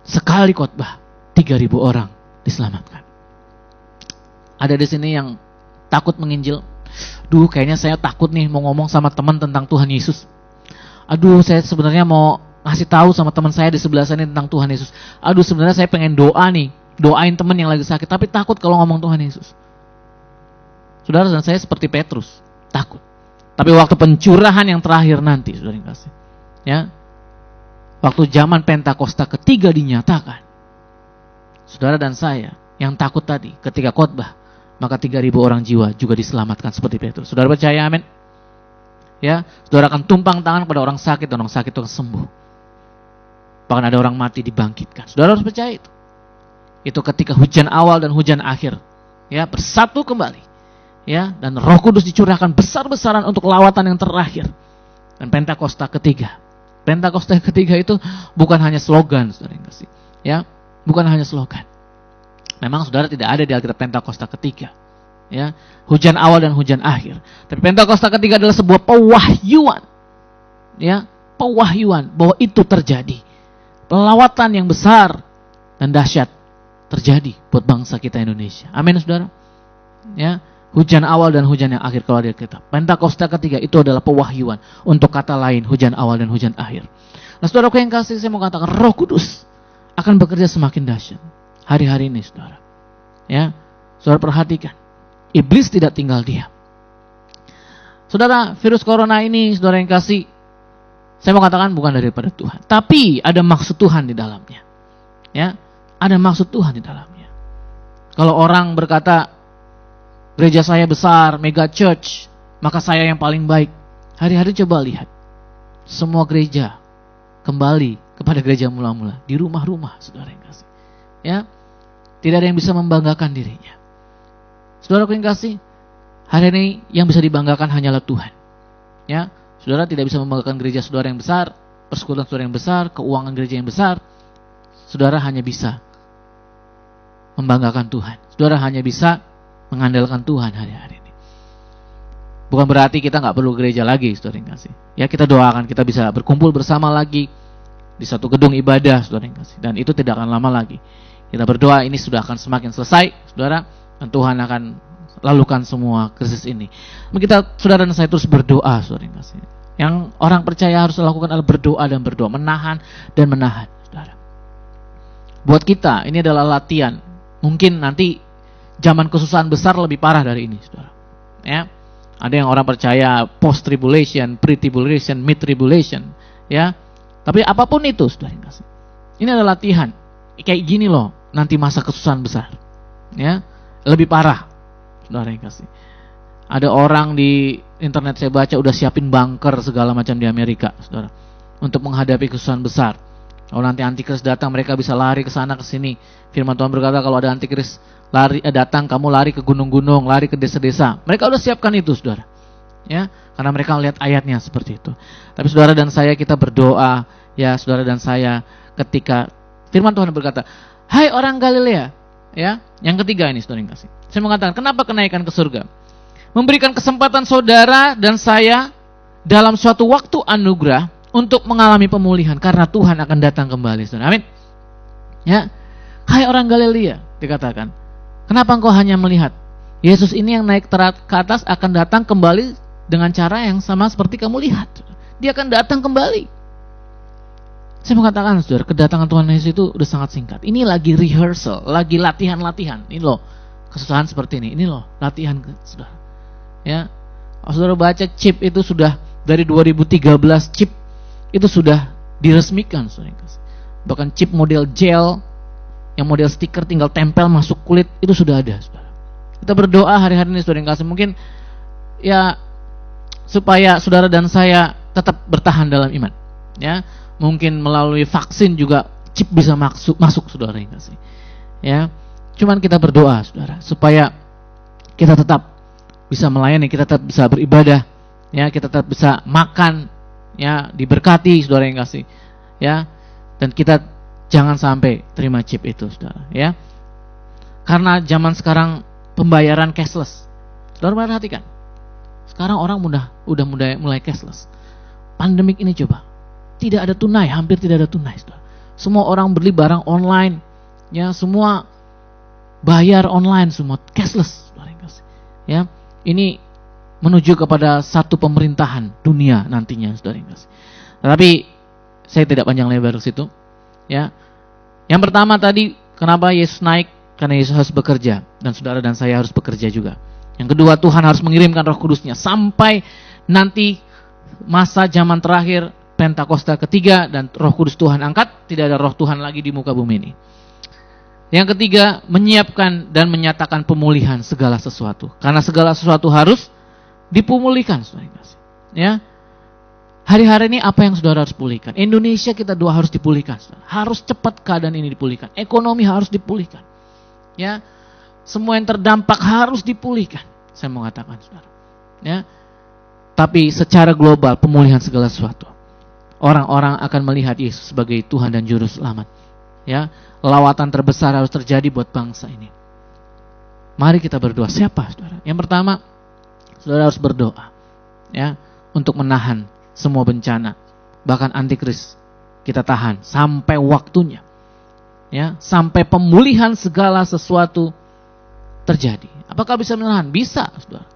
sekali khotbah 3.000 orang diselamatkan. Ada di sini yang takut menginjil. Duh, kayaknya saya takut nih mau ngomong sama teman tentang Tuhan Yesus. Aduh, saya sebenarnya mau ngasih tahu sama teman saya di sebelah sana tentang Tuhan Yesus. Aduh, sebenarnya saya pengen doa nih, doain teman yang lagi sakit, tapi takut kalau ngomong Tuhan Yesus. Saudara dan saya seperti Petrus, takut. Tapi waktu pencurahan yang terakhir nanti, saudara yang kasih, ya, waktu zaman Pentakosta ketiga dinyatakan, saudara dan saya yang takut tadi ketika khotbah, maka 3.000 orang jiwa juga diselamatkan seperti Petrus. Saudara percaya, amin? Ya, saudara akan tumpang tangan pada orang sakit dan orang sakit itu akan sembuh. Bahkan ada orang mati dibangkitkan. Saudara harus percaya itu. Itu ketika hujan awal dan hujan akhir, ya, bersatu kembali. Ya, dan Roh Kudus dicurahkan besar-besaran untuk lawatan yang terakhir. Dan Pentakosta ketiga. Pentakosta ketiga itu bukan hanya slogan, saudara yang kasih. Ya, bukan hanya slogan. Memang saudara tidak ada di Alkitab Pentakosta ketiga. Ya, hujan awal dan hujan akhir. Tapi Pentakosta ketiga adalah sebuah pewahyuan. Ya, pewahyuan bahwa itu terjadi. Pelawatan yang besar dan dahsyat terjadi buat bangsa kita Indonesia. Amin, saudara. Ya. Hujan awal dan hujan yang akhir kalau ada kita. Pentakosta ketiga itu adalah pewahyuan. Untuk kata lain, hujan awal dan hujan akhir. Nah, saudaraku yang kasih, saya mau katakan Roh Kudus akan bekerja semakin dahsyat hari-hari ini, saudara. Ya, saudara perhatikan, iblis tidak tinggal diam. Saudara, virus corona ini, saudara yang kasih, saya mau katakan bukan daripada Tuhan, tapi ada maksud Tuhan di dalamnya. Ya, ada maksud Tuhan di dalamnya. Kalau orang berkata, gereja saya besar, mega church, maka saya yang paling baik. Hari-hari coba lihat, semua gereja kembali kepada gereja mula-mula di rumah-rumah, saudara yang kasih. Ya, tidak ada yang bisa membanggakan dirinya. Saudara yang kasih, hari ini yang bisa dibanggakan hanyalah Tuhan. Ya, saudara tidak bisa membanggakan gereja saudara yang besar, persekutuan saudara yang besar, keuangan gereja yang besar. Saudara hanya bisa membanggakan Tuhan. Saudara hanya bisa mengandalkan Tuhan hari-hari ini. Bukan berarti kita nggak perlu gereja lagi, saudara yang kasih. Ya, kita doakan kita bisa berkumpul bersama lagi di satu gedung ibadah, saudara yang kasih. Dan itu tidak akan lama lagi. Kita berdoa ini sudah akan semakin selesai, saudara. Dan Tuhan akan lalukan semua krisis ini. Kita, saudara dan saya terus berdoa, saudara yang kasih. Yang orang percaya harus lakukan adalah berdoa dan berdoa, menahan dan menahan, saudara. Buat kita ini adalah latihan. Mungkin nanti zaman kesusahan besar lebih parah dari ini, saudara. Ya, Ada yang orang percaya post tribulation, pre tribulation, mid tribulation, ya. Tapi apapun itu, saudara yang kasih, ini adalah latihan. Kayak gini loh, nanti masa kesusahan besar, ya, lebih parah, saudara yang kasih. Ada orang di internet saya baca udah siapin bunker segala macam di Amerika, saudara, untuk menghadapi kesusahan besar. Kalau nanti antikris datang, mereka bisa lari ke sana ke sini. Firman Tuhan berkata kalau ada antikris datang, kamu lari ke gunung-gunung, lari ke desa-desa. Mereka udah siapkan itu, saudara. Ya, karena mereka melihat ayatnya seperti itu. Tapi saudara dan saya, kita berdoa, ya saudara dan saya, ketika firman Tuhan berkata, hai orang Galilea, ya. Yang ketiga ini, saudara yang kasih. Saya mengatakan, kenapa kenaikan ke surga? Memberikan kesempatan saudara dan saya dalam suatu waktu anugerah untuk mengalami pemulihan, karena Tuhan akan datang kembali, saudara. Amin. Ya, hai orang Galilea, dikatakan, kenapa engkau hanya melihat? Yesus ini yang naik ke atas akan datang kembali dengan cara yang sama seperti kamu lihat. Dia akan datang kembali. Saya mengatakan, saudara, kedatangan Tuhan Yesus itu udah sangat singkat. Ini lagi rehearsal, lagi latihan-latihan. Ini loh, kesusahan seperti ini. Ini loh, latihan, saudara. Ya, kalau saudara baca chip itu sudah dari 2013 chip itu sudah diresmikan, saudara. Bahkan chip model gel, yang model stiker tinggal tempel masuk kulit, itu sudah ada, saudara. Kita berdoa hari-hari ini, saudara yang kasih, mungkin ya supaya saudara dan saya tetap bertahan dalam iman, ya. Mungkin melalui vaksin juga chip bisa masuk, saudara yang kasih, ya. Cuman kita berdoa, saudara, supaya kita tetap bisa melayani, kita tetap bisa beribadah, ya, kita tetap bisa makan, ya, diberkati, saudara yang kasih, ya. Dan kita jangan sampai terima chip itu, saudara, ya. Karena zaman sekarang pembayaran cashless. Saudara perhatikan. Sekarang orang udah mulai cashless. Pandemik ini coba, tidak ada tunai, hampir tidak ada tunai, saudara. Semua orang beli barang online, ya, semua bayar online, semua cashless, saudara yang kasih, ya. Ini menuju kepada satu pemerintahan dunia nantinya, saudara yang kasih. Tetapi saya tidak panjang lebar ke situ, ya. Yang pertama tadi, kenapa Yesus naik? Karena Yesus harus bekerja, dan saudara dan saya harus bekerja juga. Yang kedua, Tuhan harus mengirimkan Roh Kudus-Nya sampai nanti masa zaman terakhir Pentakosta ketiga dan Roh Kudus Tuhan angkat, tidak ada Roh Tuhan lagi di muka bumi ini. Yang ketiga, menyiapkan dan menyatakan pemulihan segala sesuatu, karena segala sesuatu harus dipulihkan, saudara. Ya, hari-hari ini apa yang saudara harus pulihkan? Indonesia kita doa harus dipulihkan, saudara. Harus cepat keadaan ini dipulihkan. Ekonomi harus dipulihkan. Ya, semua yang terdampak harus dipulihkan. Saya mau katakan, saudara. Ya, tapi secara global pemulihan segala sesuatu. Orang-orang akan melihat Yesus sebagai Tuhan dan Juru Selamat. Ya, lawatan terbesar harus terjadi buat bangsa ini. Mari kita berdoa. Siapa, saudara? Yang pertama, saudara harus berdoa, ya, untuk menahan semua bencana, bahkan antikris kita tahan sampai waktunya, ya, sampai pemulihan segala sesuatu terjadi. Apakah bisa menahan? Bisa, saudara.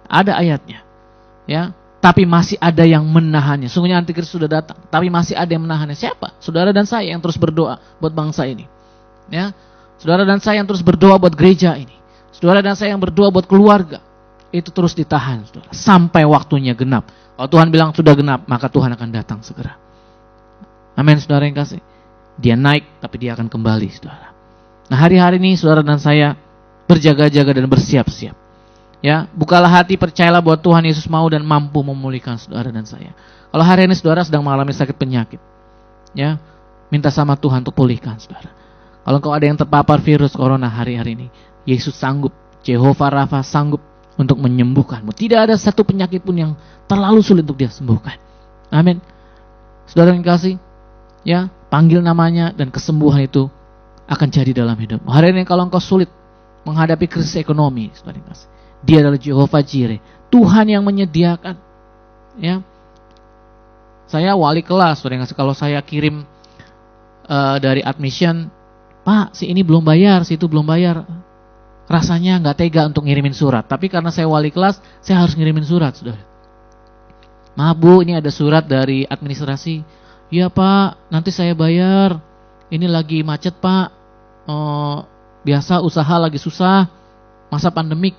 Ada ayatnya, ya. Tapi masih ada yang menahannya. Sungguhnya antikris sudah datang, tapi masih ada yang menahannya. Siapa? Saudara dan saya yang terus berdoa buat bangsa ini, ya. Saudara dan saya yang terus berdoa buat gereja ini. Saudara dan saya yang berdoa buat keluarga. Itu terus ditahan, saudara, sampai waktunya genap. Kalau Tuhan bilang sudah genap, maka Tuhan akan datang segera. Amin, saudara yang kasih. Dia naik, tapi dia akan kembali, saudara. Nah, hari-hari ini saudara dan saya berjaga-jaga dan bersiap-siap. Ya, bukalah hati, percayalah bahwa Tuhan Yesus mau dan mampu memulihkan saudara dan saya. Kalau hari ini saudara sedang mengalami sakit penyakit, ya, minta sama Tuhan untuk pulihkan, saudara. Kalau engkau ada yang terpapar virus corona hari-hari ini, Yesus sanggup, Jehovah Rafa sanggup untuk menyembuhkanmu. Tidak ada satu penyakit pun yang terlalu sulit untuk dia sembuhkan. Amin. Saudara yang kasih, ya, panggil namanya dan kesembuhan itu akan jadi dalam hidupmu. Hari ini kalau engkau sulit menghadapi krisis ekonomi, saudara yang kasih, Dia adalah Jehovah Jireh, Tuhan yang menyediakan. Ya, saya wali kelas, saudara yang kasih, kalau saya kirim dari admission, Pak, si ini belum bayar, si itu belum bayar, rasanya nggak tega untuk ngirimin surat. Tapi karena saya wali kelas, saya harus ngirimin surat, saudara. Maaf Bu, ini ada surat dari administrasi. Ya Pak, nanti saya bayar. Ini lagi macet Pak. Biasa usaha lagi susah, masa pandemik.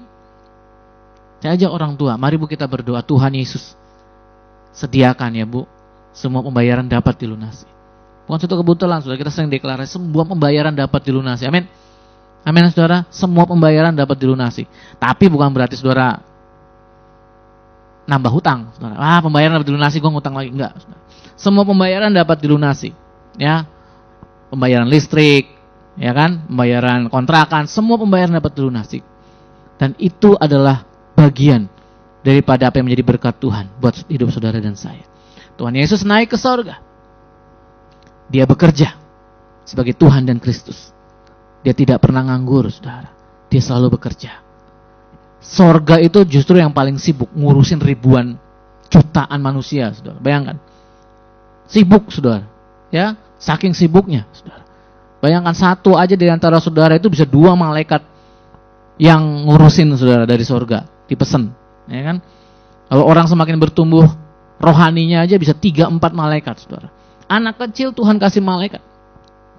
Saya ajak orang tua, mari Bu kita berdoa, Tuhan Yesus, sediakan ya Bu, semua pembayaran dapat dilunasi. Bukan suatu kebetulan, saudara, kita sering deklarasi, semua pembayaran dapat dilunasi. Amin. Amin, saudara. Semua pembayaran dapat dilunasi. Tapi bukan berarti saudara nambah hutang, saudara. Pembayaran dapat dilunasi, gue ngutang lagi. Enggak, saudara. Semua pembayaran dapat dilunasi. Ya, pembayaran listrik, ya kan, pembayaran kontrakan, semua pembayaran dapat dilunasi. Dan itu adalah bagian daripada apa yang menjadi berkat Tuhan buat hidup saudara dan saya. Tuhan Yesus naik ke sorga. Dia bekerja sebagai Tuhan dan Kristus. Dia tidak pernah nganggur, saudara. Dia selalu bekerja. Sorga itu justru yang paling sibuk ngurusin ribuan jutaan manusia, saudara. Bayangkan. Sibuk, saudara. Ya, saking sibuknya, saudara. Bayangkan satu aja di antara saudara itu bisa 2 malaikat yang ngurusin saudara dari sorga. Dipesan, ya kan? Kalau orang semakin bertumbuh rohaninya aja bisa 3-4 malaikat, saudara. Anak kecil Tuhan kasih malaikat.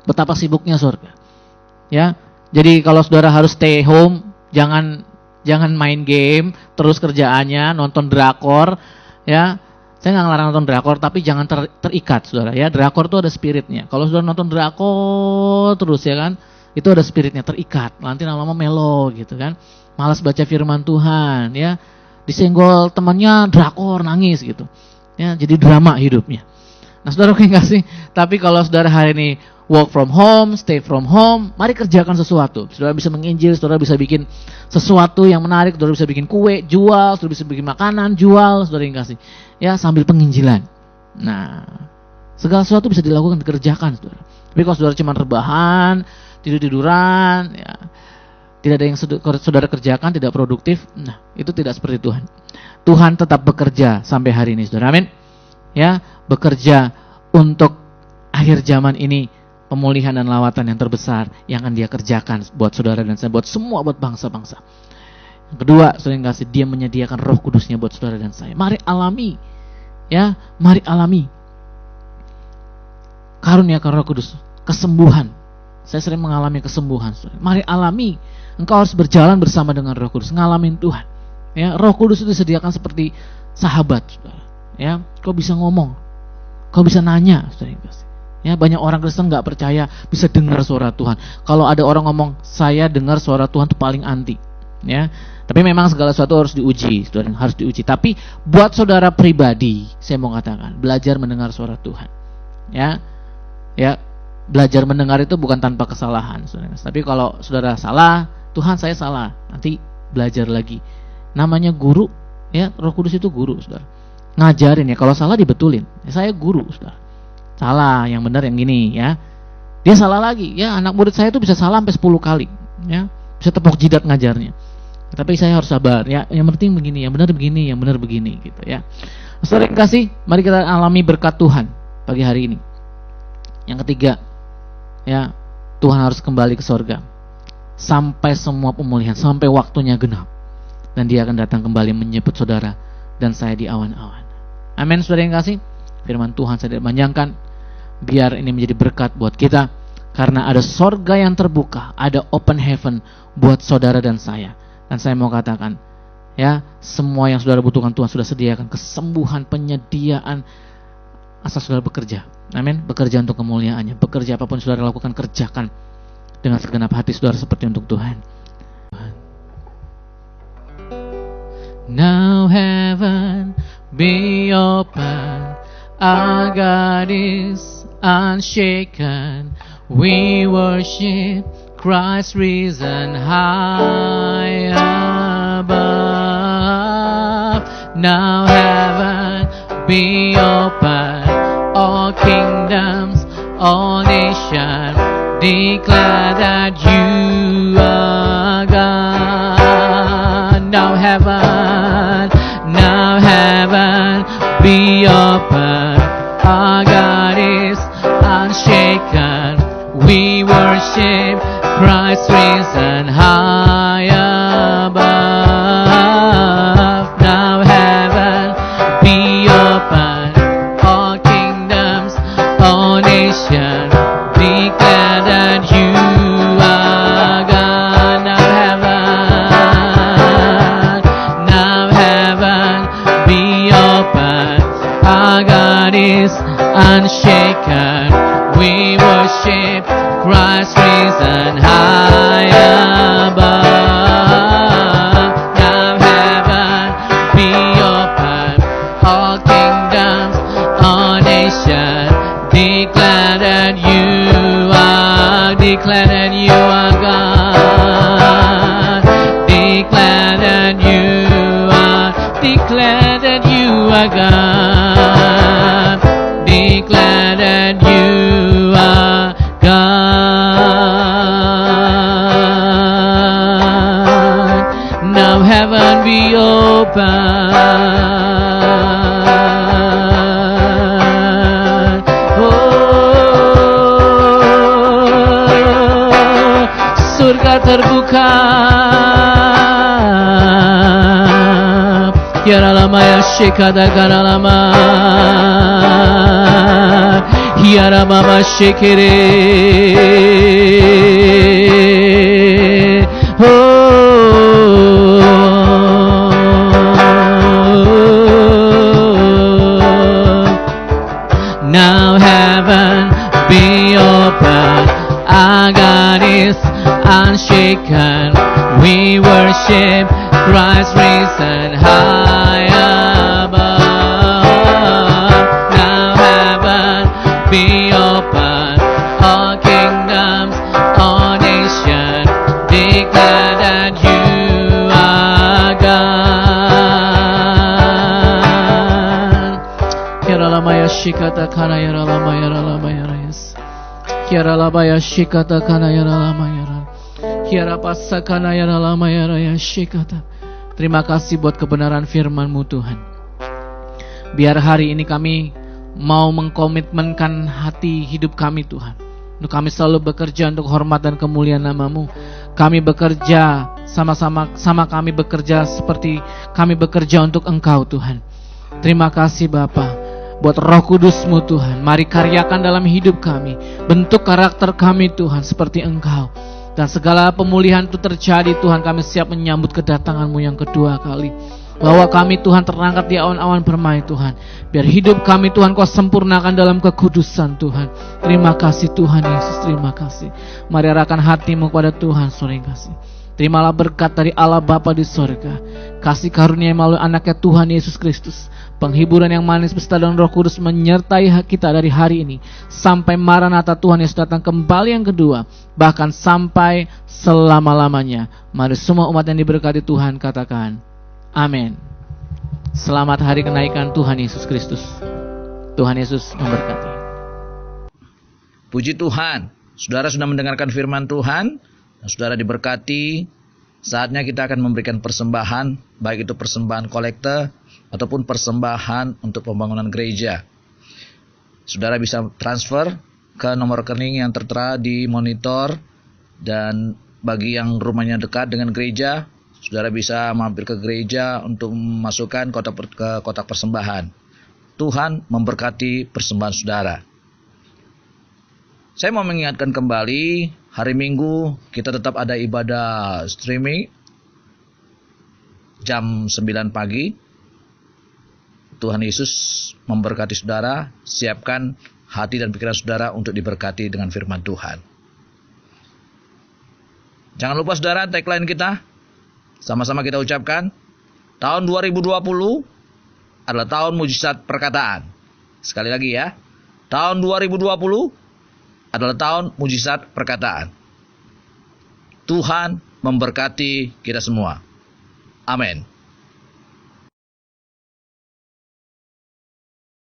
Betapa sibuknya sorga. Ya, jadi kalau saudara harus stay home, jangan main game, terus kerjaannya nonton drakor, ya. Saya nggak ngelarang nonton drakor, tapi jangan terikat, saudara. Ya, drakor itu ada spiritnya. Kalau saudara nonton drakor terus, ya kan, itu ada spiritnya, terikat. Nanti lama-lama melo, gitu kan. Malas baca firman Tuhan, ya. Disenggol temannya drakor, nangis, gitu. Ya, jadi drama hidupnya. Nah, saudara kayak nggak sih? Tapi kalau saudara hari ini work from home, stay from home, mari kerjakan sesuatu. Saudara bisa menginjil, saudara bisa bikin sesuatu yang menarik, saudara bisa bikin kue, jual, saudara bisa bikin makanan, jual, saudara yang kasih. Ya, sambil penginjilan. Nah, segala sesuatu bisa dilakukan, dikerjakan, saudara. Tapi kalau saudara cuma rebahan, tidur-tiduran, ya, tidak ada yang saudara kerjakan, tidak produktif, nah, itu tidak seperti Tuhan. Tuhan tetap bekerja sampai hari ini, saudara. Amin. Ya, bekerja untuk akhir zaman ini, pemulihan dan lawatan yang terbesar yang akan dia kerjakan buat saudara dan saya, buat semua, buat bangsa-bangsa. Yang kedua, saudara yang kasih, dia menyediakan Roh Kudusnya buat saudara dan saya. Mari alami, ya, mari alami karuniakan Roh Kudus, kesembuhan. Saya sering mengalami kesembuhan, saudara. Mari alami, engkau harus berjalan bersama dengan Roh Kudus, ngalamin Tuhan. Ya, Roh Kudus itu disediakan seperti sahabat, saudara. Ya, kau bisa ngomong, kau bisa nanya, saudara yang kasih. Ya, banyak orang Kristen nggak percaya bisa dengar suara Tuhan. Kalau ada orang ngomong saya dengar suara Tuhan itu paling anti. Ya, tapi memang segala sesuatu harus diuji, saudara, harus diuji. Tapi buat saudara pribadi, saya mau katakan, belajar mendengar suara Tuhan. Ya, ya, belajar mendengar itu bukan tanpa kesalahan, saudara. Tapi kalau saudara salah, Tuhan saya salah, nanti belajar lagi. Namanya guru, ya, Roh Kudus itu guru, saudara. Ngajarin ya, kalau salah dibetulin. Ya, saya guru, saudara. Salah, yang benar yang gini, ya. Dia salah lagi, ya. Anak murid saya itu bisa salah sampai 10 kali, ya. Bisa tepuk jidat ngajarnya. Tapi saya harus sabar, ya. Yang penting begini, yang benar begini, yang benar begini, gitu, ya. Saudara yang kasih, mari kita alami berkat Tuhan pagi hari ini. Yang ketiga, ya, Tuhan harus kembali ke sorga sampai semua pemulihan, sampai waktunya genap, dan dia akan datang kembali menyebut saudara dan saya di awan-awan. Amin, saudara yang kasih. Firman Tuhan saya tidak panjangkan, biar ini menjadi berkat buat kita, karena ada sorga yang terbuka, ada open heaven buat saudara dan saya. Dan saya mau katakan, ya, semua yang saudara butuhkan Tuhan sudah sediakan, kesembuhan, penyediaan, asal saudara bekerja. Amin, bekerja untuk kemuliaannya. Bekerja apapun saudara lakukan, kerjakan dengan segenap hati saudara seperti untuk Tuhan. Now heaven be open, our God is unshaken. We worship Christ risen high above. Now heaven be open, all kingdoms, all nations declare that you are God. Now heaven be open, our God is unshaken. We worship Christ risen high above. Now heaven be open, all kingdoms, all nations declare that you are God. Now Christ risen high above. Now heaven be open, all kingdoms, all nations, declare that you are God. Declare that you are God. Declare that you are. Declare that you are God. Declare that you are God. Now heaven be open. Surga terbuka. Yara lama ya shekada gara lama. Yara mama shekere. Now heaven be open. Our God is unshaken. We worship Christ risen high above. Now heaven be open. All kingdoms, all nations, declare that you are God. Yara lama ya shikata kana yara lama yes. Yara lama ya shikata kana yara lama yara. Kiara pasakana ya lama ya raya shikata. Terima kasih buat kebenaran firman-Mu Tuhan. Biar hari ini kami mau mengkomitmenkan hati hidup kami Tuhan. Untuk kami selalu bekerja untuk hormat dan kemuliaan nama-Mu. Kami bekerja sama kami bekerja seperti kami bekerja untuk Engkau Tuhan. Terima kasih Bapa buat Roh Kudus-Mu Tuhan. Mari karyakan dalam hidup kami. Bentuk karakter kami Tuhan seperti Engkau. Dan segala pemulihan itu terjadi Tuhan, kami siap menyambut kedatangan-Mu yang kedua kali. Bahwa kami Tuhan terangkat di awan-awan permai Tuhan. Biar hidup kami Tuhan Kau sempurnakan dalam kekudusan Tuhan. Terima kasih Tuhan Yesus, terima kasih. Mari arahkan hatimu kepada Tuhan sore kasih. Terimalah berkat dari Allah Bapa di sorga. Kasih karunia melalui anaknya Tuhan Yesus Kristus. Penghiburan yang manis beserta dan Roh Kudus menyertai kita dari hari ini sampai Maranatha Tuhan Yesus datang kembali yang kedua, bahkan sampai selama-lamanya. Mari semua umat yang diberkati Tuhan katakan amin. Selamat hari kenaikan Tuhan Yesus Kristus. Tuhan Yesus memberkati. Puji Tuhan, saudara sudah mendengarkan firman Tuhan dan saudara diberkati. Saatnya kita akan memberikan persembahan, baik itu persembahan kolekte ataupun persembahan untuk pembangunan gereja. Saudara bisa transfer ke nomor rekening yang tertera di monitor, dan bagi yang rumahnya dekat dengan gereja, saudara bisa mampir ke gereja untuk memasukkan ke kotak persembahan. Tuhan memberkati persembahan saudara. Saya mau mengingatkan kembali, hari Minggu kita tetap ada ibadah streaming jam 9 pagi. Tuhan Yesus memberkati saudara. Siapkan hati dan pikiran saudara untuk diberkati dengan firman Tuhan. Jangan lupa saudara, tagline kita sama-sama kita ucapkan, tahun 2020 adalah tahun mujizat perkataan. Sekali lagi ya, tahun 2020 adalah tahun mujizat perkataan. Tuhan memberkati kita semua. Amin.